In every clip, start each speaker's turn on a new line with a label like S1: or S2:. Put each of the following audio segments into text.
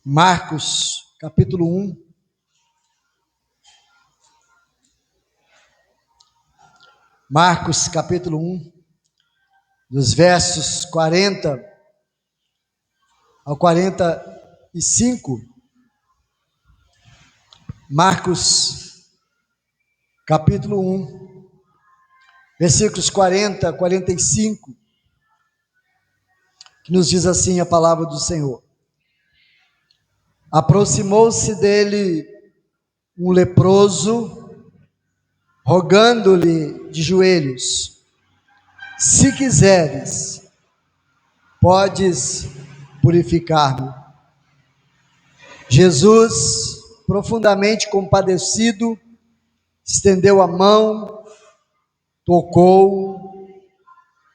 S1: Marcos, capítulo 1. Marcos, capítulo 1, dos versos 40 ao 45. Marcos, capítulo 1, versículos 40 a 45, que nos diz assim a palavra do Senhor. Aproximou-se dele um leproso, rogando-lhe de joelhos: se quiseres, podes purificar-me. Jesus, profundamente compadecido, estendeu a mão, tocou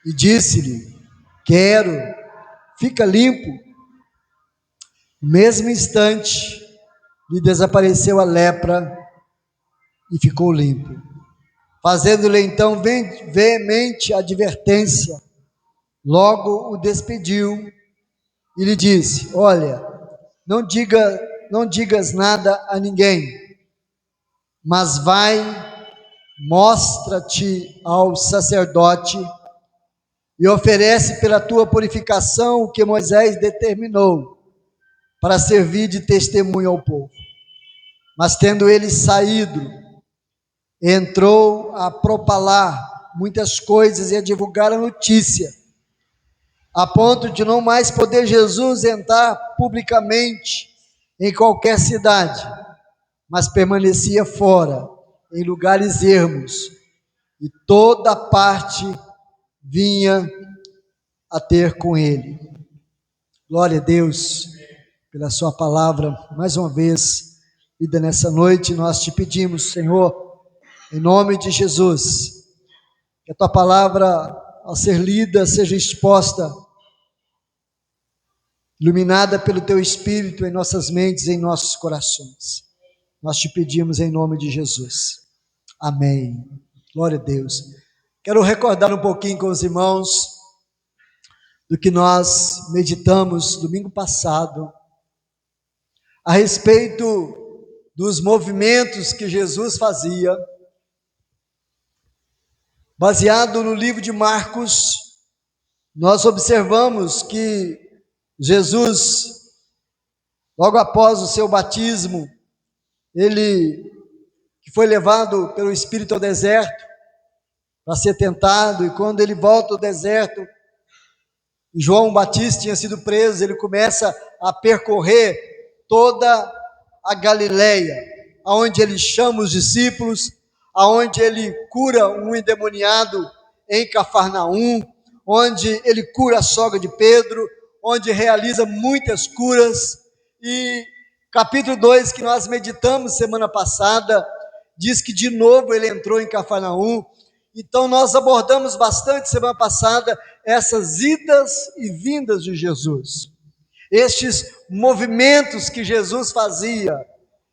S1: e disse-lhe: quero, fica limpo. No mesmo instante, lhe desapareceu a lepra e ficou limpo. Fazendo-lhe então veemente advertência, logo o despediu e lhe disse: olha, não digas nada a ninguém, mas vai, mostra-te ao sacerdote e oferece pela tua purificação o que Moisés determinou, para servir de testemunho ao povo. Mas tendo ele saído, entrou a propalar muitas coisas e a divulgar a notícia, a ponto de não mais poder Jesus entrar publicamente em qualquer cidade, mas permanecia fora, em lugares ermos, e toda parte vinha a ter com ele. Glória a Deus pela sua palavra. Mais uma vez, vida nessa noite, nós te pedimos, Senhor, em nome de Jesus, que a tua palavra, ao ser lida, seja exposta, iluminada pelo teu Espírito em nossas mentes, em nossos corações. Nós te pedimos em nome de Jesus. Amém. Glória a Deus. Quero recordar um pouquinho com os irmãos do que nós meditamos domingo passado, a respeito dos movimentos que Jesus fazia, baseado no livro de Marcos. Nós observamos que Jesus, logo após o seu batismo, ele que foi levado pelo Espírito ao deserto para ser tentado, e quando ele volta ao deserto, João Batista tinha sido preso, ele começa a percorrer toda a Galileia, aonde ele chama os discípulos, aonde ele cura um endemoniado em Cafarnaum, onde ele cura a sogra de Pedro, onde realiza muitas curas. E capítulo 2, que nós meditamos semana passada, diz que de novo ele entrou em Cafarnaum. Então nós abordamos bastante semana passada essas idas e vindas de Jesus, estes movimentos que Jesus fazia,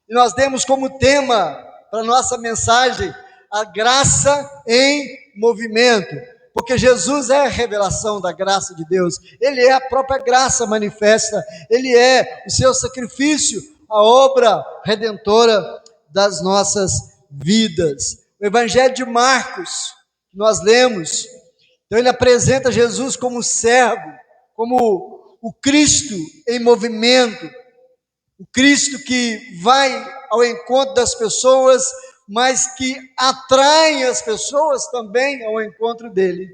S1: e nós demos como tema para nossa mensagem a graça em movimento, porque Jesus é a revelação da graça de Deus, ele é a própria graça manifesta, ele é o seu sacrifício, a obra redentora das nossas vidas. O Evangelho de Marcos, que nós lemos, então ele apresenta Jesus como servo, como o Cristo em movimento, o Cristo que vai ao encontro das pessoas, mas que atrai as pessoas também ao encontro dele.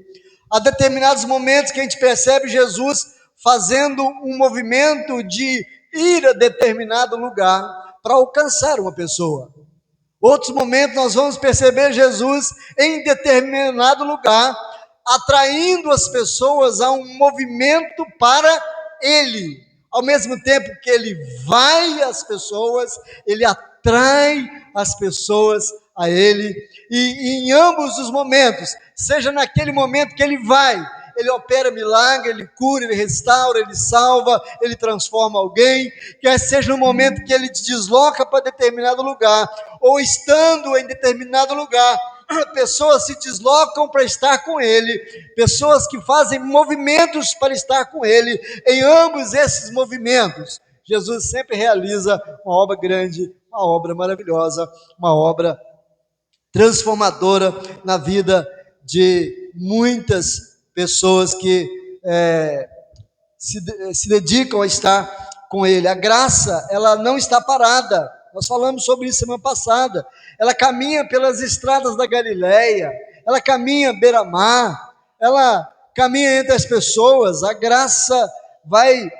S1: Há determinados momentos que a gente percebe Jesus fazendo um movimento de ir a determinado lugar para alcançar uma pessoa. Outros momentos nós vamos perceber Jesus em determinado lugar, atraindo as pessoas a um movimento para ele. Ao mesmo tempo que ele vai às pessoas, ele atrai as pessoas a ele. E em ambos os momentos, seja naquele momento que ele vai, ele opera milagre, ele cura, ele restaura, ele salva, ele transforma alguém, quer seja no momento que ele te desloca para determinado lugar, ou estando em determinado lugar, pessoas se deslocam para estar com ele, pessoas que fazem movimentos para estar com ele. Em ambos esses movimentos, Jesus sempre realiza uma obra grande, uma obra maravilhosa, uma obra transformadora na vida de muitas pessoas que se dedicam a estar com Ele. A graça, ela não está parada. Nós falamos sobre isso semana passada. Ela caminha pelas estradas da Galileia, ela caminha beira-mar, ela caminha entre as pessoas. A graça vai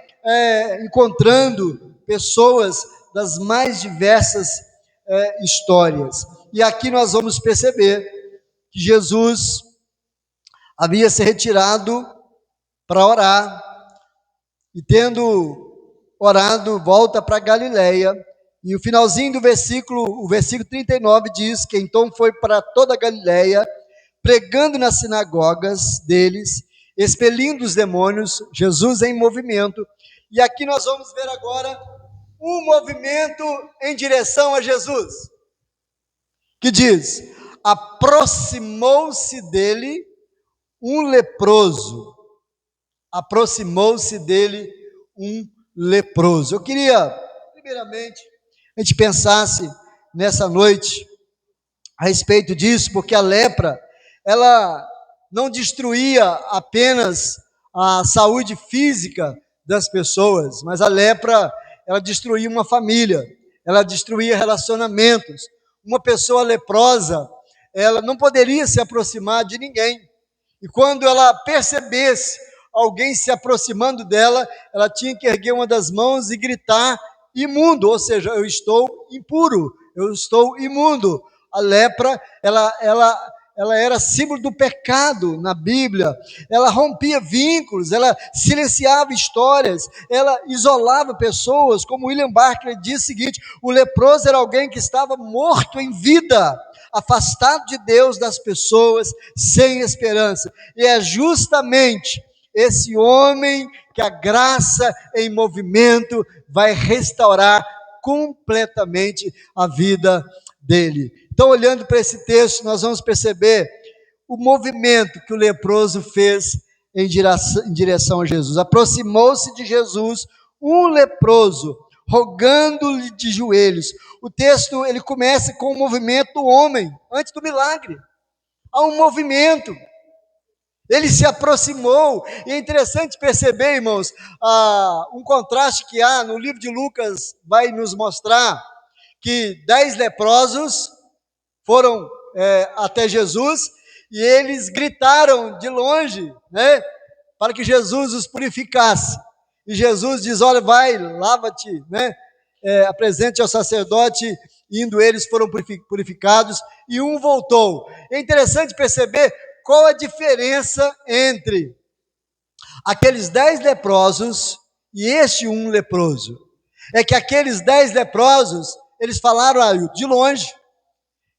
S1: encontrando pessoas das mais diversas histórias. E aqui nós vamos perceber que Jesus havia se retirado para orar, e tendo orado, volta para Galileia, e o finalzinho do versículo, o versículo 39 diz que então foi para toda a Galileia, pregando nas sinagogas deles, expelindo os demônios, Jesus em movimento. E aqui nós vamos ver agora um movimento em direção a Jesus, que diz: aproximou-se dele um leproso. Aproximou-se dele um leproso. Eu queria, primeiramente, a gente pensasse nessa noite a respeito disso, porque a lepra, ela não destruía apenas a saúde física das pessoas, mas a lepra, ela destruía uma família, ela destruía relacionamentos. Uma pessoa leprosa, ela não poderia se aproximar de ninguém, e quando ela percebesse alguém se aproximando dela, ela tinha que erguer uma das mãos e gritar: imundo, ou seja, eu estou impuro, eu estou imundo. A lepra, ela era símbolo do pecado na Bíblia, ela rompia vínculos, ela silenciava histórias, ela isolava pessoas, como William Barclay diz o seguinte: o leproso era alguém que estava morto em vida, afastado de Deus, das pessoas, sem esperança. E é justamente esse homem que a graça em movimento vai restaurar completamente a vida dele. Então, olhando para esse texto, nós vamos perceber o movimento que o leproso fez em direção a Jesus. Aproximou-se de Jesus um leproso, rogando-lhe de joelhos. O texto, ele começa com o movimento do homem, antes do milagre. Há um movimento. Ele se aproximou, e é interessante perceber, irmãos, um contraste que há no livro de Lucas, vai nos mostrar que 10 leprosos foram até Jesus, e eles gritaram de longe, né, para que Jesus os purificasse. E Jesus diz: olha, vai, lava-te, né, apresente ao sacerdote. Indo eles, foram purificados, e um voltou. É interessante perceber qual a diferença entre aqueles 10 leprosos e este um leproso. É que aqueles 10 leprosos, eles falaram de longe,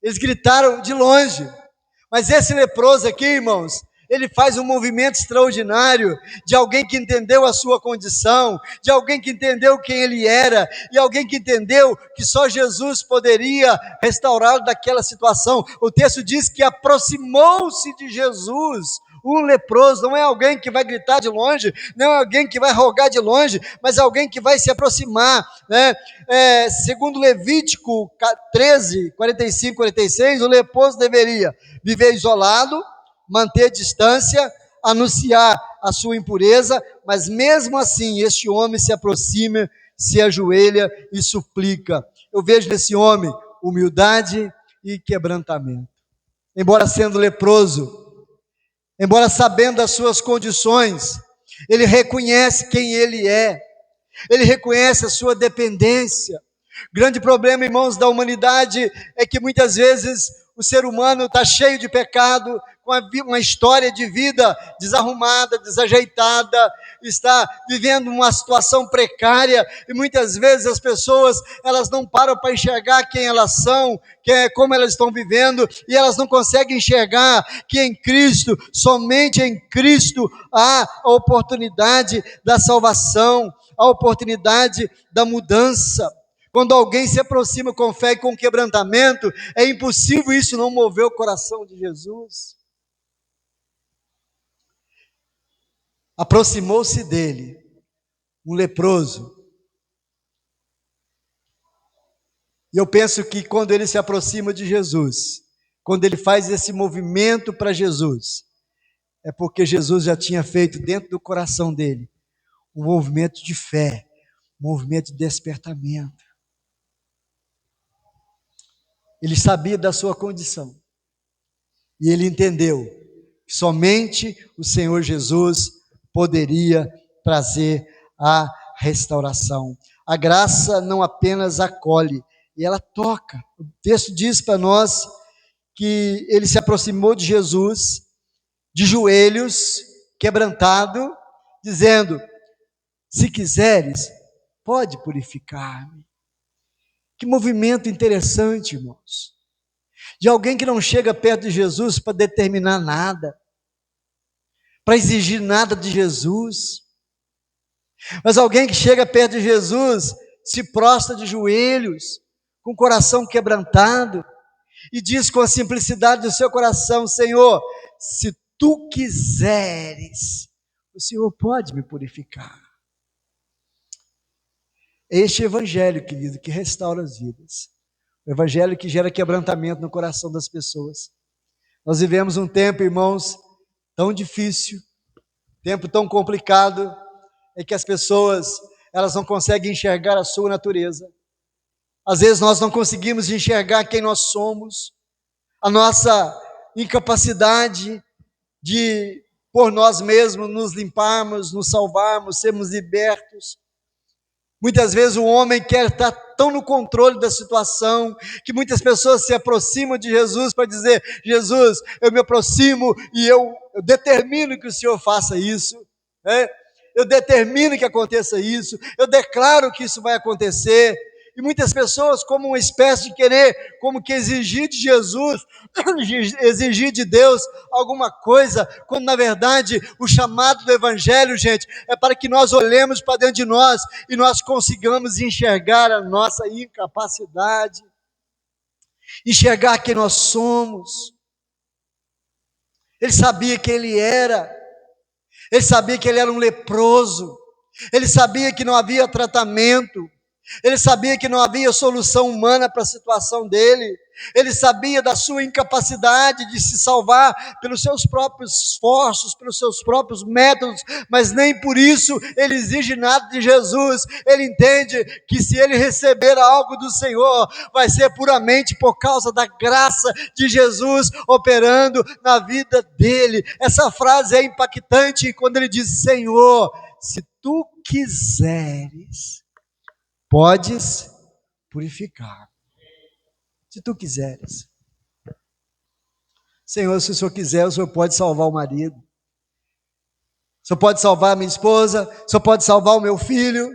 S1: eles gritaram de longe, mas esse leproso aqui, irmãos, ele faz um movimento extraordinário de alguém que entendeu a sua condição, de alguém que entendeu quem ele era, e alguém que entendeu que só Jesus poderia restaurá-lo daquela situação. O texto diz que aproximou-se de Jesus um leproso. Não é alguém que vai gritar de longe, não é alguém que vai rogar de longe, mas é alguém que vai se aproximar, né? Segundo Levítico 13, 45, 46, o leproso deveria viver isolado, manter distância, anunciar a sua impureza, mas mesmo assim este homem se aproxima, se ajoelha e suplica. Eu vejo nesse homem humildade e quebrantamento. Embora sendo leproso, embora sabendo das suas condições, ele reconhece quem ele é, ele reconhece a sua dependência. O grande problema, irmãos, da humanidade é que muitas vezes o ser humano está cheio de pecado, com uma história de vida desarrumada, desajeitada, está vivendo uma situação precária, e muitas vezes as pessoas, elas não param para enxergar quem elas são, como elas estão vivendo, e elas não conseguem enxergar que em Cristo, somente em Cristo, há a oportunidade da salvação, a oportunidade da mudança. Quando alguém se aproxima com fé e com quebrantamento, é impossível isso não mover o coração de Jesus. Aproximou-se dele um leproso, E eu penso que quando ele se aproxima de Jesus, quando ele faz esse movimento para Jesus, é porque Jesus já tinha feito dentro do coração dele um movimento de fé, um movimento de despertamento. Ele sabia da sua condição. E ele entendeu que somente o Senhor Jesus poderia trazer a restauração. A graça não apenas acolhe, e ela toca. O texto diz para nós que ele se aproximou de Jesus, de joelhos, quebrantado, dizendo: se quiseres, pode purificar-me. Que movimento interessante, irmãos. De alguém que não chega perto de Jesus para determinar nada, para exigir nada de Jesus, mas alguém que chega perto de Jesus, se prostra de joelhos, com o coração quebrantado, e diz com a simplicidade do seu coração: Senhor, se tu quiseres, o Senhor pode me purificar. É este evangelho, querido, que restaura as vidas. O evangelho que gera quebrantamento no coração das pessoas. Nós vivemos um tempo, irmãos, tão difícil, tempo tão complicado, é que as pessoas, elas não conseguem enxergar a sua natureza. Às vezes nós não conseguimos enxergar quem nós somos, a nossa incapacidade de, por nós mesmos, nos limparmos, nos salvarmos, sermos libertos. Muitas vezes o homem quer estar tão no controle da situação, que muitas pessoas se aproximam de Jesus para dizer: Jesus, eu me aproximo e eu determino que o Senhor faça isso, né? Eu determino que aconteça isso, eu declaro que isso vai acontecer. E muitas pessoas, como uma espécie de querer, como que exigir de Jesus, exigir de Deus alguma coisa, quando na verdade o chamado do Evangelho, gente, é para que nós olhemos para dentro de nós e nós consigamos enxergar a nossa incapacidade, enxergar quem nós somos. Ele sabia quem ele era, ele sabia que ele era um leproso, ele sabia que não havia tratamento, ele sabia que não havia solução humana para a situação dele, ele sabia da sua incapacidade de se salvar pelos seus próprios esforços, pelos seus próprios métodos, mas nem por isso ele exige nada de Jesus. Ele entende que se ele receber algo do Senhor, vai ser puramente por causa da graça de Jesus operando na vida dele. Essa frase é impactante quando ele diz: Senhor, se tu quiseres, podes purificar. Se tu quiseres. Senhor, se o Senhor quiser, o Senhor pode salvar o marido. O Senhor pode salvar a minha esposa. O Senhor pode salvar o meu filho.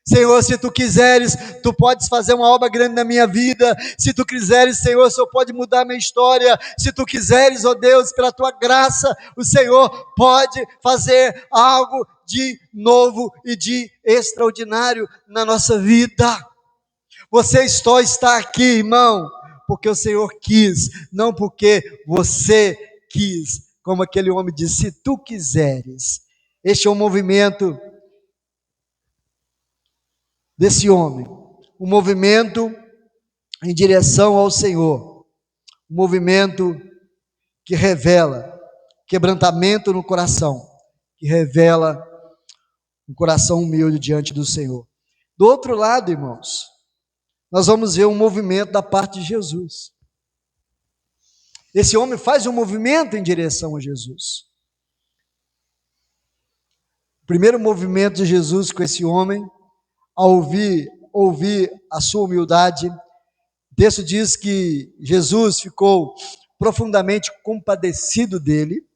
S1: Senhor, se tu quiseres, tu podes fazer uma obra grande na minha vida. Se tu quiseres, Senhor, o Senhor pode mudar a minha história. Se tu quiseres, ó Deus, pela tua graça, o Senhor pode fazer algo de novo e de extraordinário na nossa vida. Você só está aqui, irmão, porque o Senhor quis, não porque você quis, como aquele homem disse: se tu quiseres. Este é um movimento desse homem, um movimento em direção ao Senhor, um movimento que revela quebrantamento no coração, que revela um coração humilde diante do Senhor. Do outro lado, irmãos, nós vamos ver um movimento da parte de Jesus. Esse homem faz um movimento em direção a Jesus. O primeiro movimento de Jesus com esse homem, ao ouvir a sua humildade, o texto diz que Jesus ficou profundamente compadecido dele,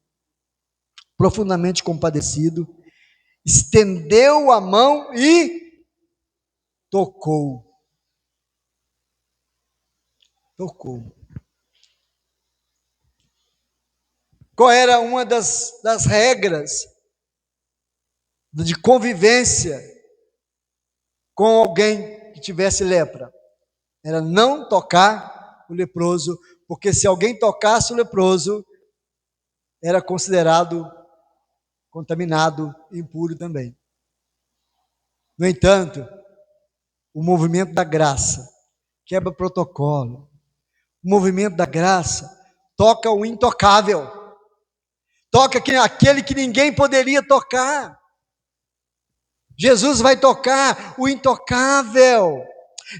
S1: profundamente compadecido, estendeu a mão e tocou. Qual era uma das regras de convivência com alguém que tivesse lepra? Era não tocar o leproso, porque se alguém tocasse o leproso, era considerado contaminado, impuro também. No entanto, o movimento da graça, quebra protocolo. O movimento da graça toca o intocável, toca aquele que ninguém poderia tocar. Jesus vai tocar o intocável.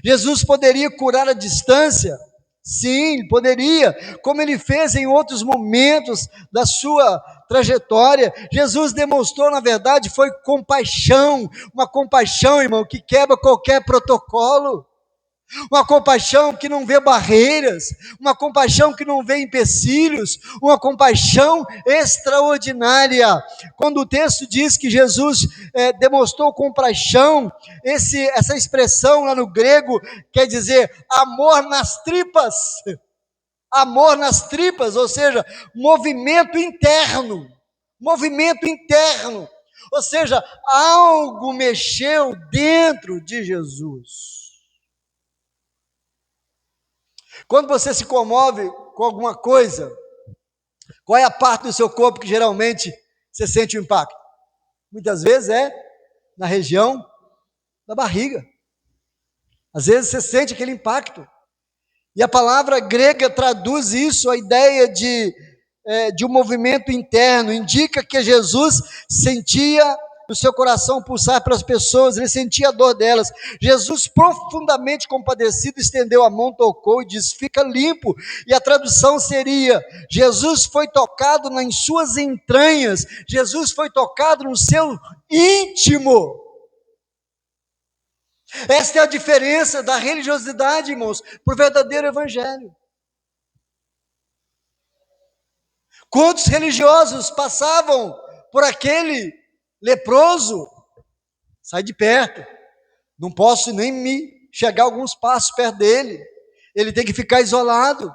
S1: Jesus poderia curar a distância? Sim, poderia, como ele fez em outros momentos da sua trajetória. Jesus demonstrou, na verdade, foi compaixão, uma compaixão, irmão, que quebra qualquer protocolo. Uma compaixão que não vê barreiras, uma compaixão que não vê empecilhos, uma compaixão extraordinária. Quando o texto diz que Jesus demonstrou compaixão, essa expressão lá no grego quer dizer amor nas tripas. Amor nas tripas, ou seja, movimento interno, ou seja, algo mexeu dentro de Jesus. Quando você se comove com alguma coisa, qual é a parte do seu corpo que geralmente você sente o impacto? Muitas vezes é na região da barriga. Às vezes você sente aquele impacto. E a palavra grega traduz isso, a ideia de um movimento interno, indica que Jesus sentia no seu coração pulsar pelas pessoas, ele sentia a dor delas. Jesus, profundamente compadecido, estendeu a mão, tocou e disse: fica limpo. E a tradução seria: Jesus foi tocado em suas entranhas, Jesus foi tocado no seu íntimo. Esta é a diferença da religiosidade, irmãos, para o verdadeiro evangelho. Quantos religiosos passavam por aquele leproso? Sai de perto, não posso nem me chegar alguns passos perto dele, ele tem que ficar isolado.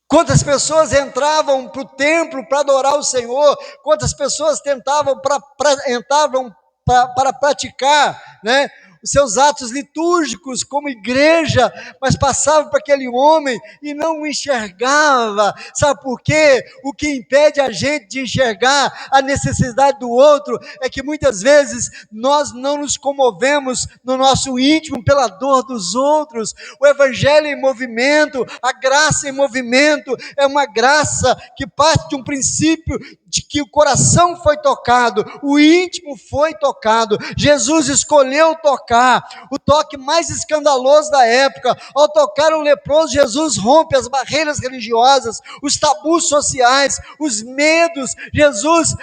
S1: Quantas pessoas entravam para o templo para adorar o Senhor, quantas pessoas entravam para praticar, né, os seus atos litúrgicos como igreja, mas passava para aquele homem e não o enxergava. Sabe por quê? O que impede a gente de enxergar a necessidade do outro é que muitas vezes nós não nos comovemos no nosso íntimo pela dor dos outros. O evangelho em movimento, a graça em movimento, é uma graça que parte de um princípio de que o coração foi tocado, o íntimo foi tocado. Jesus escolheu tocar, o toque mais escandaloso da época. Ao tocar um leproso, Jesus rompe as barreiras religiosas, os tabus sociais, os medos. Jesus,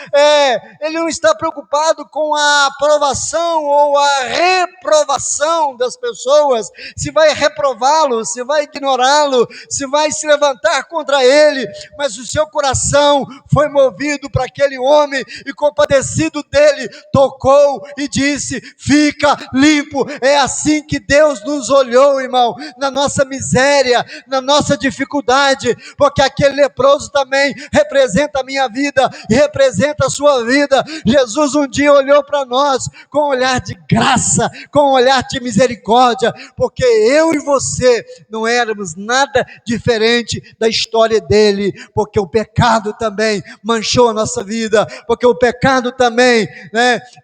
S1: ele não está preocupado com a aprovação ou a reprovação das pessoas, se vai reprová-lo, se vai ignorá-lo, se vai se levantar contra ele, mas o seu coração foi movido para aquele homem e, compadecido dele, tocou e disse: fica limpo. É assim que Deus nos olhou, irmão, na nossa miséria, na nossa dificuldade, porque aquele leproso também representa a minha vida e representa a sua vida. Jesus um dia olhou para nós com um olhar de graça, com um olhar de misericórdia, porque eu e você não éramos nada diferente da história dele, porque o pecado também manchou a nossa vida, porque o pecado também,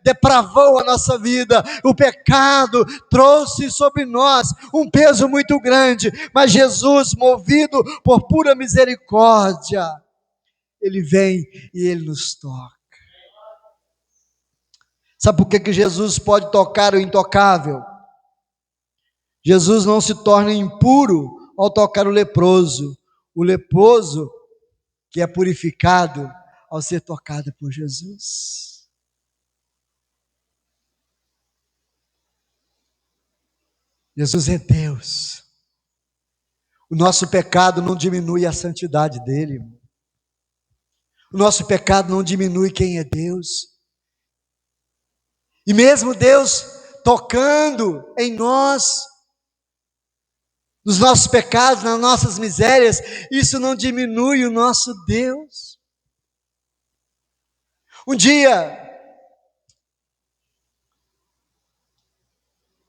S1: depravou a nossa vida. O pecado trouxe sobre nós um peso muito grande, mas Jesus, movido por pura misericórdia, ele vem e ele nos toca. Sabe por que Jesus pode tocar o intocável? Jesus não se torna impuro ao tocar o leproso que é purificado ao ser tocado por Jesus. Jesus é Deus. O nosso pecado não diminui a santidade dele. O nosso pecado não diminui quem é Deus. E mesmo Deus tocando em nós, nos nossos pecados, nas nossas misérias, isso não diminui o nosso Deus. Um dia,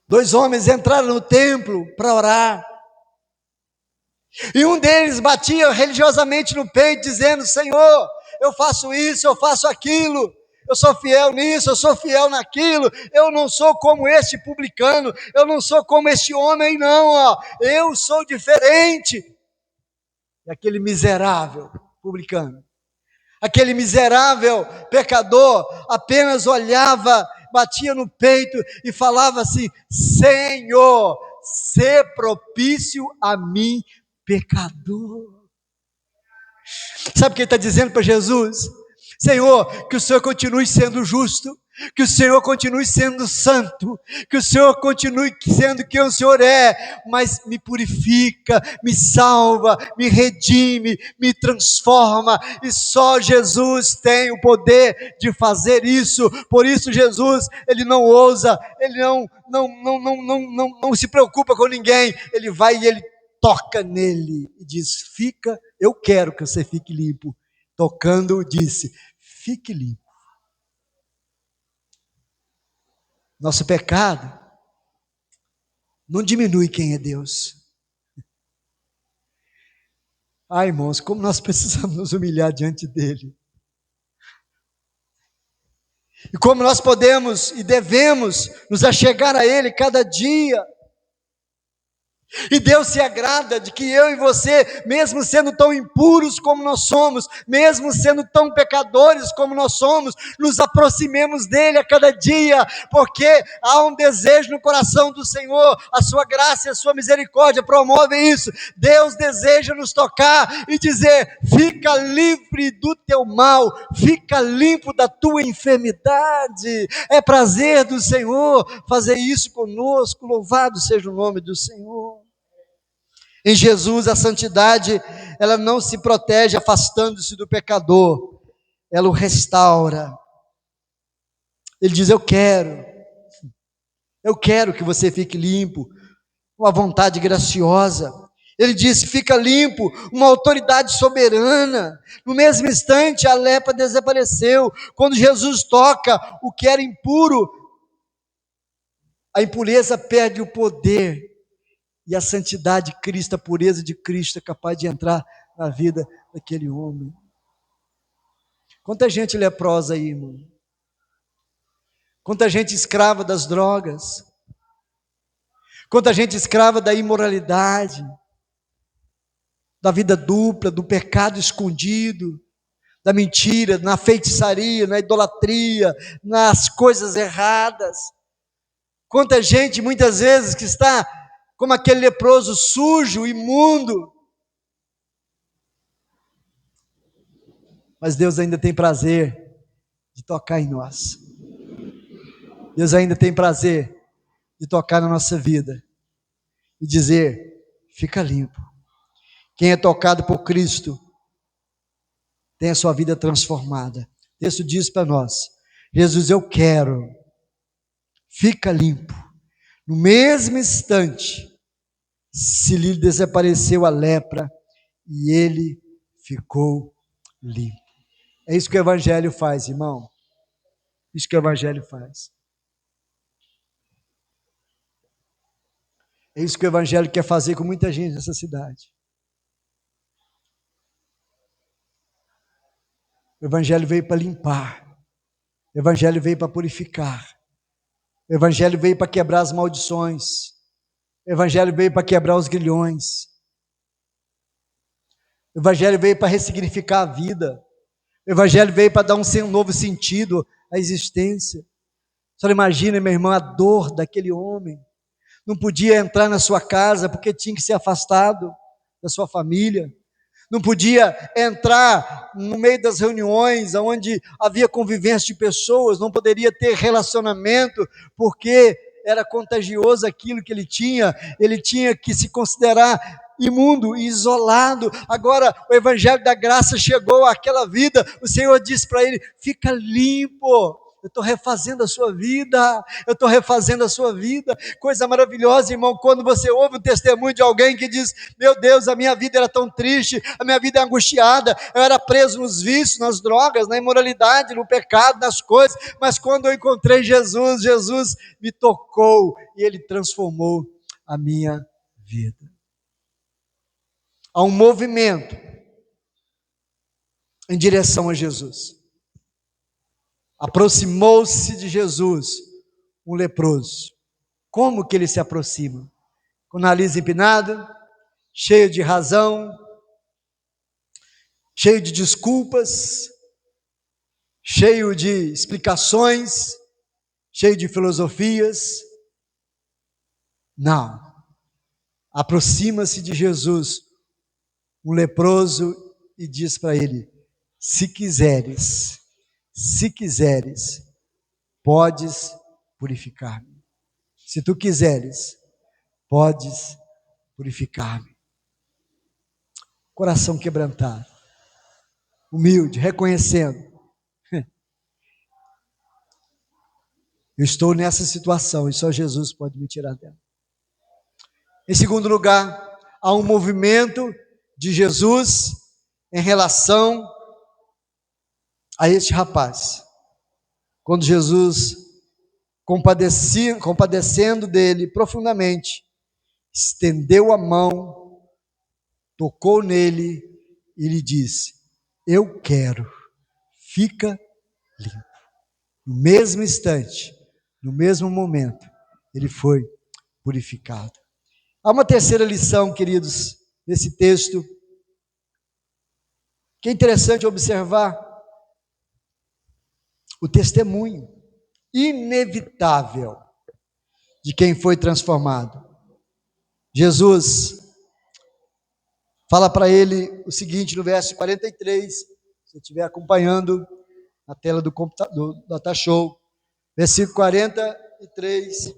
S1: 2 homens entraram no templo para orar, e um deles batia religiosamente no peito, dizendo: Senhor, eu faço isso, eu faço aquilo, eu sou fiel nisso, eu sou fiel naquilo, eu não sou como este publicano, eu não sou como este homem, não, ó, eu sou diferente. E aquele miserável publicano, aquele miserável pecador, apenas olhava, batia no peito e falava assim: Senhor, sê propício a mim, pecador. Sabe o que ele está dizendo para Jesus? Senhor, que o Senhor continue sendo justo, que o Senhor continue sendo santo, que o Senhor continue sendo quem o Senhor é, mas me purifica, me salva, me redime, me transforma, e só Jesus tem o poder de fazer isso. Por isso Jesus, ele não ousa, ele não se preocupa com ninguém, ele vai e ele toca nele e diz: fica, eu quero que você fique limpo. Tocando, disse: fique limpo. Nosso pecado não diminui quem é Deus. Ai, irmãos, como nós precisamos nos humilhar diante dele. E como nós podemos e devemos nos achegar a ele cada dia. E Deus se agrada de que eu e você, mesmo sendo tão impuros como nós somos, mesmo sendo tão pecadores como nós somos, nos aproximemos dele a cada dia, porque há um desejo no coração do Senhor, a sua graça e a sua misericórdia promovem isso. Deus deseja nos tocar e dizer: fica livre do teu mal, fica limpo da tua enfermidade. É prazer do Senhor fazer isso conosco, louvado seja o nome do Senhor. Em Jesus, a santidade, ela não se protege afastando-se do pecador, ela o restaura. Ele diz: eu quero que você fique limpo, uma vontade graciosa. Ele disse: fica limpo, uma autoridade soberana. No mesmo instante, a lepra desapareceu. Quando Jesus toca o que era impuro, a impureza perde o poder. E a santidade de Cristo, a pureza de Cristo é capaz de entrar na vida daquele homem. Quanta gente leprosa aí, irmão. Quanta gente escrava das drogas. Quanta gente escrava da imoralidade, da vida dupla, do pecado escondido, da mentira, na feitiçaria, na idolatria, nas coisas erradas. Quanta gente, muitas vezes, que está como aquele leproso sujo, imundo. Mas Deus ainda tem prazer de tocar em nós. Deus ainda tem prazer de tocar na nossa vida e dizer: fica limpo. Quem é tocado por Cristo tem a sua vida transformada. O texto diz para nós: Jesus, eu quero, fica limpo. No mesmo instante, se lhe desapareceu a lepra e ele ficou limpo. É isso que o Evangelho faz, irmão. Isso que o Evangelho faz. É isso que o Evangelho quer fazer com muita gente nessa cidade. O Evangelho veio para limpar. O Evangelho veio para purificar. O Evangelho veio para quebrar as maldições. O Evangelho veio para quebrar os grilhões. O Evangelho veio para ressignificar a vida. O Evangelho veio para dar um novo sentido à existência. Só imagina, meu irmão, a dor daquele homem. Não podia entrar na sua casa porque tinha que ser afastado da sua família. Não podia entrar no meio das reuniões onde havia convivência de pessoas, não poderia ter relacionamento, porque era contagioso aquilo que ele tinha que se considerar imundo e isolado. Agora o Evangelho da graça chegou àquela vida, o Senhor disse para ele: fica limpo. Eu estou refazendo a sua vida, eu estou refazendo a sua vida. Coisa maravilhosa, irmão, quando você ouve o testemunho de alguém que diz: meu Deus, a minha vida era tão triste, a minha vida é angustiada, eu era preso nos vícios, nas drogas, na imoralidade, no pecado, nas coisas, mas quando eu encontrei Jesus, Jesus me tocou e Ele transformou a minha vida. Há um movimento em direção a Jesus. Aproximou-se de Jesus um leproso. Como que ele se aproxima? Com o nariz empinado, cheio de razão, cheio de desculpas, cheio de explicações, cheio de filosofias. Não. Aproxima-se de Jesus um leproso e diz para ele: se quiseres, podes purificar-me. Se tu quiseres, podes purificar-me. Coração quebrantado, humilde, reconhecendo: eu estou nessa situação e só Jesus pode me tirar dela. Em segundo lugar, há um movimento de Jesus em relação a este rapaz. Quando Jesus, compadecendo dele profundamente, estendeu a mão, tocou nele e lhe disse: eu quero, fica limpo. No mesmo instante, no mesmo momento, ele foi purificado. Há uma terceira lição, queridos, nesse texto, que é interessante observar: o testemunho inevitável de quem foi transformado. Jesus fala para ele o seguinte no verso 43, se você estiver acompanhando na tela do computador, do Data Show, versículo 43,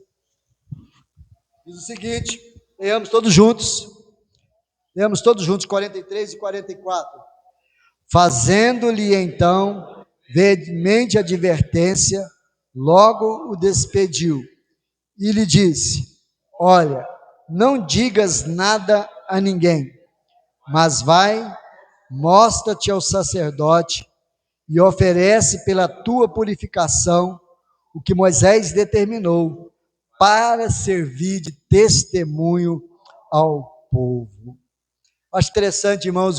S1: diz o seguinte, leamos todos juntos, 43 e 44. Fazendo-lhe então veemente advertência, logo o despediu e lhe disse: olha, não digas nada a ninguém, mas vai, mostra-te ao sacerdote e oferece pela tua purificação o que Moisés determinou para servir de testemunho ao povo. Acho interessante, irmãos,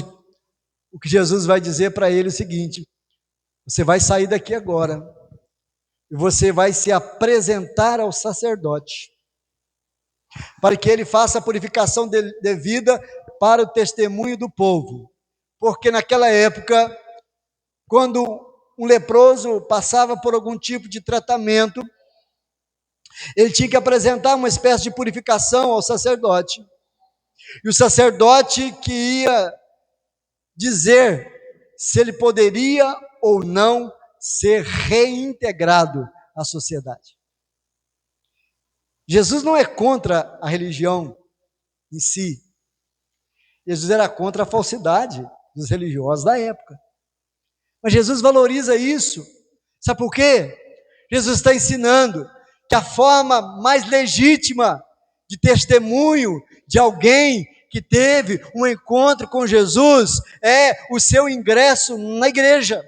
S1: o que Jesus vai dizer para ele é o seguinte: você vai sair daqui agora e você vai se apresentar ao sacerdote para que ele faça a purificação devida para o testemunho do povo. Porque naquela época, quando um leproso passava por algum tipo de tratamento, ele tinha que apresentar uma espécie de purificação ao sacerdote. E o sacerdote que ia dizer se ele poderia ou não ser reintegrado à sociedade. Jesus não é contra a religião em si. Jesus era contra a falsidade dos religiosos da época. Mas Jesus valoriza isso. Sabe por quê? Jesus está ensinando que a forma mais legítima de testemunho de alguém que teve um encontro com Jesus é o seu ingresso na igreja,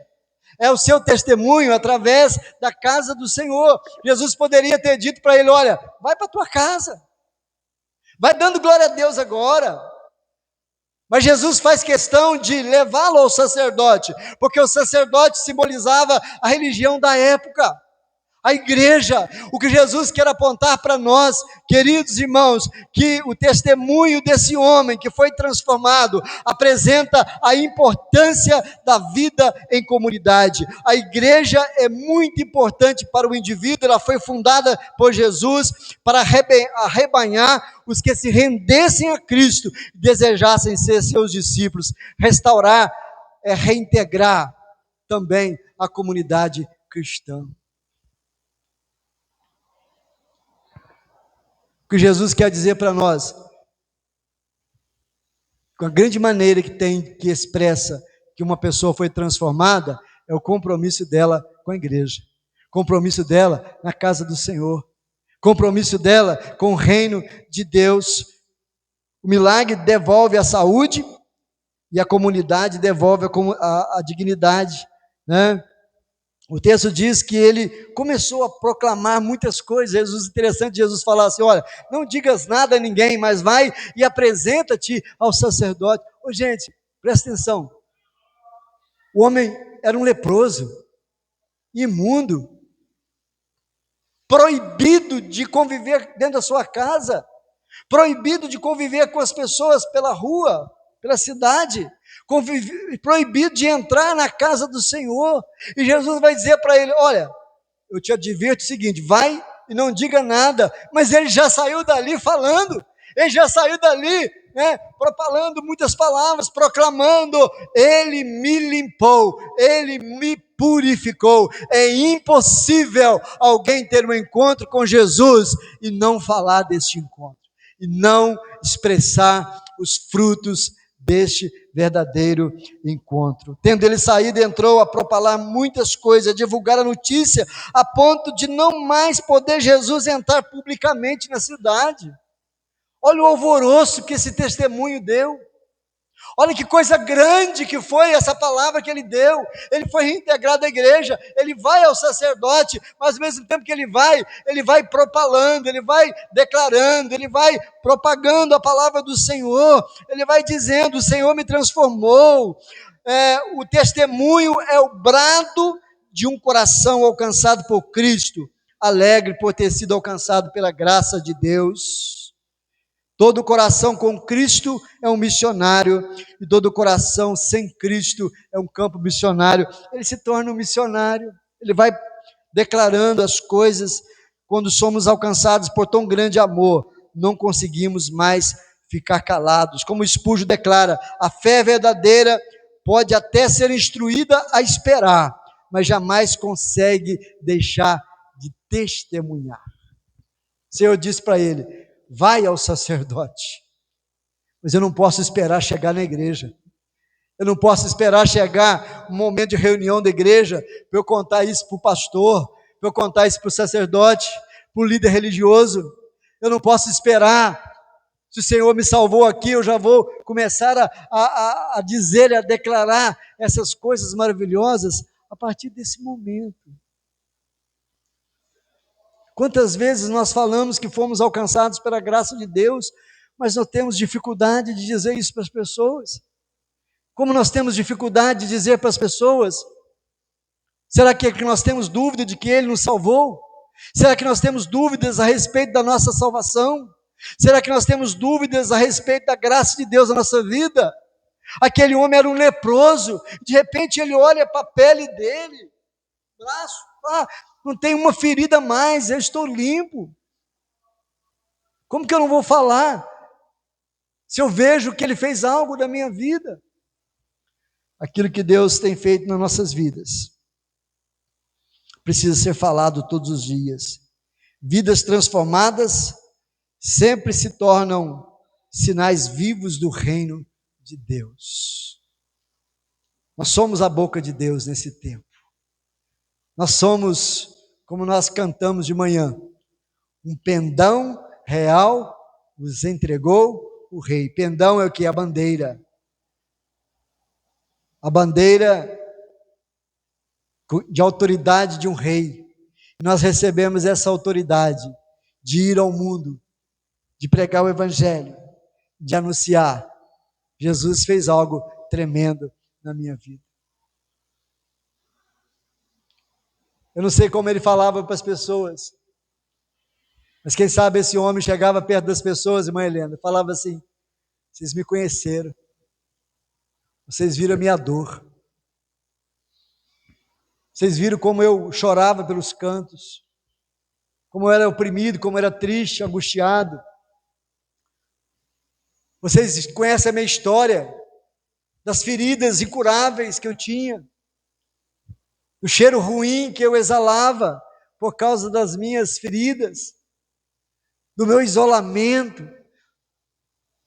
S1: é o seu testemunho através da casa do Senhor. Jesus poderia ter dito para ele: olha, vai para a tua casa, vai dando glória a Deus agora. Mas Jesus faz questão de levá-lo ao sacerdote, porque o sacerdote simbolizava a religião da época, a igreja. O que Jesus quer apontar para nós, queridos irmãos, que o testemunho desse homem que foi transformado apresenta a importância da vida em comunidade. A igreja é muito importante para o indivíduo, ela foi fundada por Jesus para arrebanhar os que se rendessem a Cristo e desejassem ser seus discípulos. Restaurar é reintegrar também a comunidade cristã. O que Jesus quer dizer para nós, com a grande maneira que expressa que uma pessoa foi transformada, é o compromisso dela com a igreja, compromisso dela na casa do Senhor, compromisso dela com o reino de Deus. O milagre devolve a saúde e a comunidade devolve a dignidade, né? O texto diz que ele começou a proclamar muitas coisas. Interessante Jesus falar assim: olha, não digas nada a ninguém, mas vai e apresenta-te ao sacerdote. Gente, presta atenção, o homem era um leproso, imundo, proibido de conviver dentro da sua casa, proibido de conviver com as pessoas pela rua, pela cidade, proibido de entrar na casa do Senhor. E Jesus vai dizer para ele: olha, eu te advirto o seguinte, vai e não diga nada. Mas ele já saiu dali falando, ele já saiu dali, propalando muitas palavras, proclamando: ele me limpou, ele me purificou. É impossível alguém ter um encontro com Jesus e não falar deste encontro, e não expressar os frutos deste verdadeiro encontro. Tendo ele saído, entrou a propalar muitas coisas, a divulgar a notícia, a ponto de não mais poder Jesus entrar publicamente na cidade. Olha o alvoroço que esse testemunho deu. Olha que coisa grande que foi essa palavra que ele deu. Ele foi reintegrado à igreja, ele vai ao sacerdote, mas ao mesmo tempo que ele vai propalando, ele vai declarando, ele vai propagando a palavra do Senhor, ele vai dizendo: o Senhor me transformou. O testemunho é o brado de um coração alcançado por Cristo, alegre por ter sido alcançado pela graça de Deus. Todo coração com Cristo é um missionário, e todo coração sem Cristo é um campo missionário. Ele se torna um missionário, ele vai declarando as coisas. Quando somos alcançados por tão grande amor, não conseguimos mais ficar calados. Como Spurgeon declara: a fé verdadeira pode até ser instruída a esperar, mas jamais consegue deixar de testemunhar. O Senhor disse para ele: vai ao sacerdote, mas eu não posso esperar chegar na igreja, eu não posso esperar chegar um momento de reunião da igreja, para eu contar isso para o pastor, para eu contar isso para o sacerdote, para o líder religioso. Eu não posso esperar, se o Senhor me salvou aqui, eu já vou começar a dizer, a declarar essas coisas maravilhosas, a partir desse momento. Quantas vezes nós falamos que fomos alcançados pela graça de Deus, mas nós temos dificuldade de dizer isso para as pessoas? Como nós temos dificuldade de dizer para as pessoas? Será que nós temos dúvida de que Ele nos salvou? Será que nós temos dúvidas a respeito da nossa salvação? Será que nós temos dúvidas a respeito da graça de Deus na nossa vida? Aquele homem era um leproso, de repente ele olha para a pele dele, braço, não tem uma ferida mais, eu estou limpo. Como que eu não vou falar, se eu vejo que Ele fez algo da minha vida? Aquilo que Deus tem feito nas nossas vidas precisa ser falado todos os dias. Vidas transformadas sempre se tornam sinais vivos do reino de Deus. Nós somos a boca de Deus nesse tempo. Nós somos, como nós cantamos de manhã, um pendão real nos entregou o rei. Pendão é o que? A bandeira. A bandeira de autoridade de um rei. Nós recebemos essa autoridade de ir ao mundo, de pregar o evangelho, de anunciar. Jesus fez algo tremendo na minha vida. Eu não sei como ele falava para as pessoas, mas quem sabe esse homem chegava perto das pessoas, irmã Helena, falava assim: vocês me conheceram, vocês viram a minha dor, vocês viram como eu chorava pelos cantos, como eu era oprimido, como eu era triste, angustiado. Vocês conhecem a minha história, das feridas incuráveis que eu tinha, do cheiro ruim que eu exalava por causa das minhas feridas, do meu isolamento,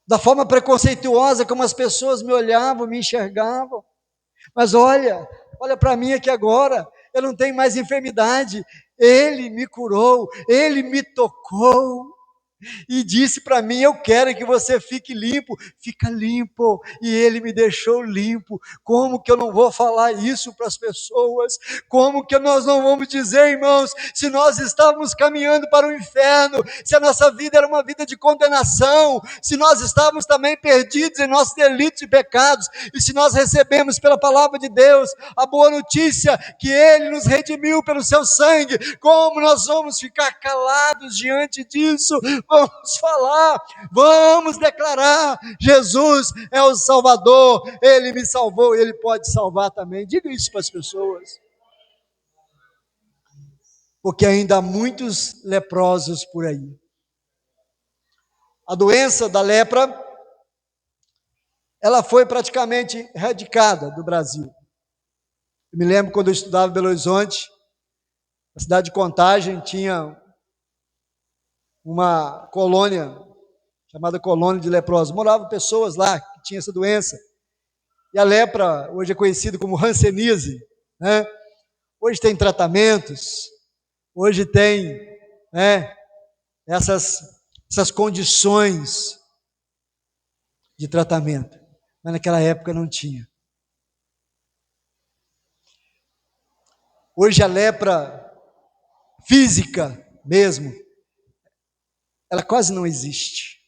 S1: da forma preconceituosa como as pessoas me olhavam, me enxergavam. Mas olha para mim aqui agora, eu não tenho mais enfermidade, Ele me curou, Ele me tocou. e disse para mim: eu quero que você fique limpo. Fica limpo. E ele me deixou limpo. Como que eu não vou falar isso para as pessoas? Como que nós não vamos dizer, irmãos, se nós estávamos caminhando para o inferno, se a nossa vida era uma vida de condenação, se nós estávamos também perdidos em nossos delitos e pecados, e se nós recebemos pela palavra de Deus a boa notícia que ele nos redimiu pelo seu sangue, como nós vamos ficar calados diante disso? Vamos falar, vamos declarar: Jesus é o Salvador, ele me salvou e ele pode salvar também. Diga isso para as pessoas, porque ainda há muitos leprosos por aí. A doença da lepra, ela foi praticamente erradicada do Brasil. Eu me lembro quando eu estudava em Belo Horizonte, na cidade de Contagem, tinha uma colônia chamada colônia de leprosos. Moravam pessoas lá que tinham essa doença. E a lepra hoje é conhecida como hanseníase, né? Hoje tem tratamentos, hoje tem, né, essas condições de tratamento, mas naquela época não tinha. Hoje a lepra física mesmo, ela quase não existe.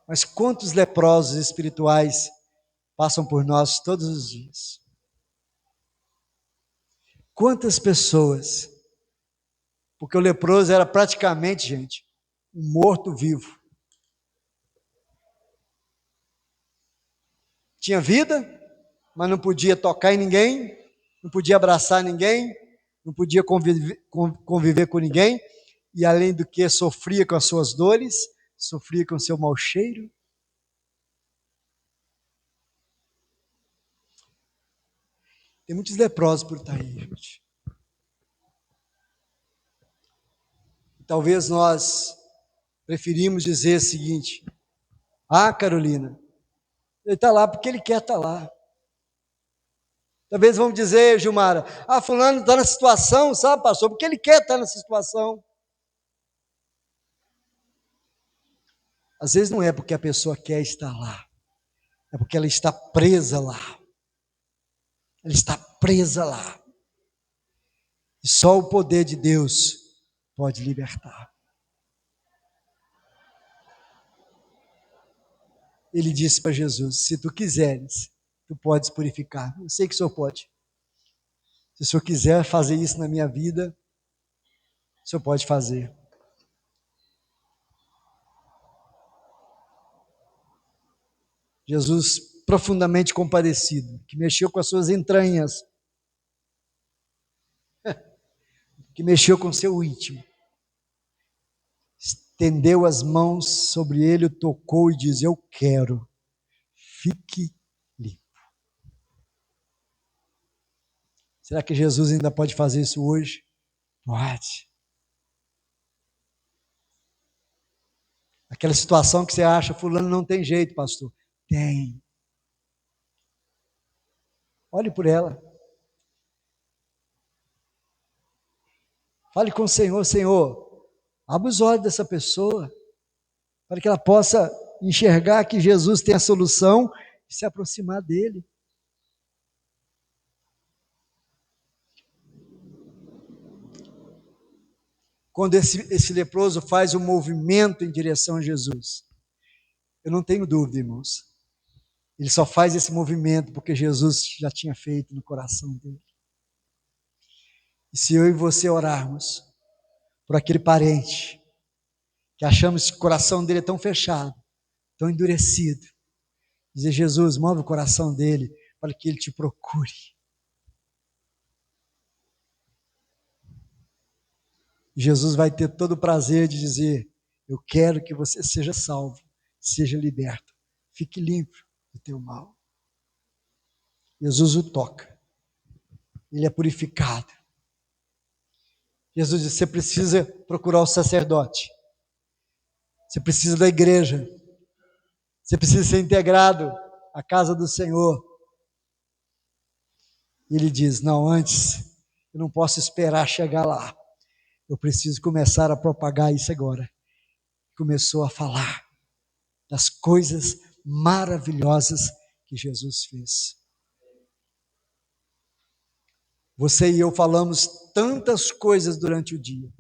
S1: Mas quantos leprosos espirituais passam por nós todos os dias? Quantas pessoas? Porque o leproso era praticamente, gente, um morto-vivo. Tinha vida, mas não podia tocar em ninguém, não podia abraçar ninguém, não podia conviver com ninguém, e além do que sofria com as suas dores, sofria com o seu mau cheiro. Tem muitos leprosos por estar aí, gente. Talvez nós preferimos dizer o seguinte: ah, Carolina, ele está lá porque ele quer estar lá. Talvez vamos dizer, Gilmara, ah, fulano está na situação, sabe, pastor, porque ele quer estar nessa situação. Às vezes não é porque a pessoa quer estar lá, é porque ela está presa lá. Ela está presa lá. E só o poder de Deus pode libertar. Ele disse para Jesus: se tu quiseres, tu podes purificar. Eu sei que o Senhor pode. Se o Senhor quiser fazer isso na minha vida, o Senhor pode fazer. Jesus, profundamente compadecido, que mexeu com as suas entranhas, que mexeu com o seu íntimo, estendeu as mãos sobre ele, o tocou e diz: eu quero, fique limpo. Será que Jesus ainda pode fazer isso hoje? Pode. Aquela situação que você acha, fulano não tem jeito, pastor. Tem. Olhe por ela. Fale com o Senhor: Senhor, abre os olhos dessa pessoa, para que ela possa enxergar que Jesus tem a solução e se aproximar dele. Quando esse leproso faz um movimento em direção a Jesus, eu não tenho dúvida, irmãos, ele só faz esse movimento porque Jesus já tinha feito no coração dele. E se eu e você orarmos por aquele parente, que achamos que o coração dele é tão fechado, tão endurecido, dizer: Jesus, move o coração dele para que ele te procure. Jesus vai ter todo o prazer de dizer: eu quero que você seja salvo, seja liberto, fique limpo do teu mal. Jesus o toca, ele é purificado. Jesus disse: você precisa procurar o sacerdote, você precisa da igreja, você precisa ser integrado à casa do Senhor. E ele diz: não, antes, eu não posso esperar chegar lá, eu preciso começar a propagar isso agora. começou a falar das coisas maravilhosas que Jesus fez. Você e eu falamos tantas coisas durante o dia,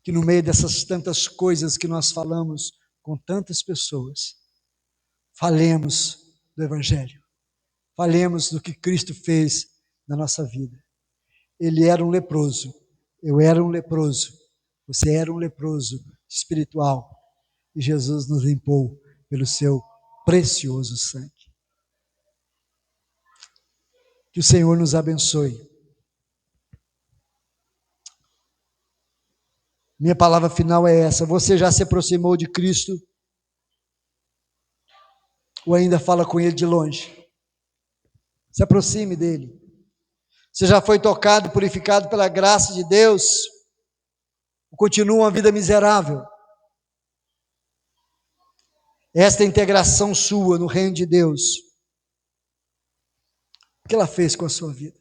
S1: que no meio dessas tantas coisas que nós falamos com tantas pessoas, falemos do Evangelho, falemos do que Cristo fez na nossa vida. Ele era um leproso, eu era um leproso, você era um leproso espiritual, e Jesus nos limpou pelo seu precioso sangue. Que o Senhor nos abençoe. Minha palavra final é essa: você já se aproximou de Cristo? Ou ainda fala com Ele de longe? Se aproxime dEle. Você já foi tocado, purificado pela graça de Deus? Ou continua uma vida miserável? Esta integração sua no reino de Deus, o que ela fez com a sua vida?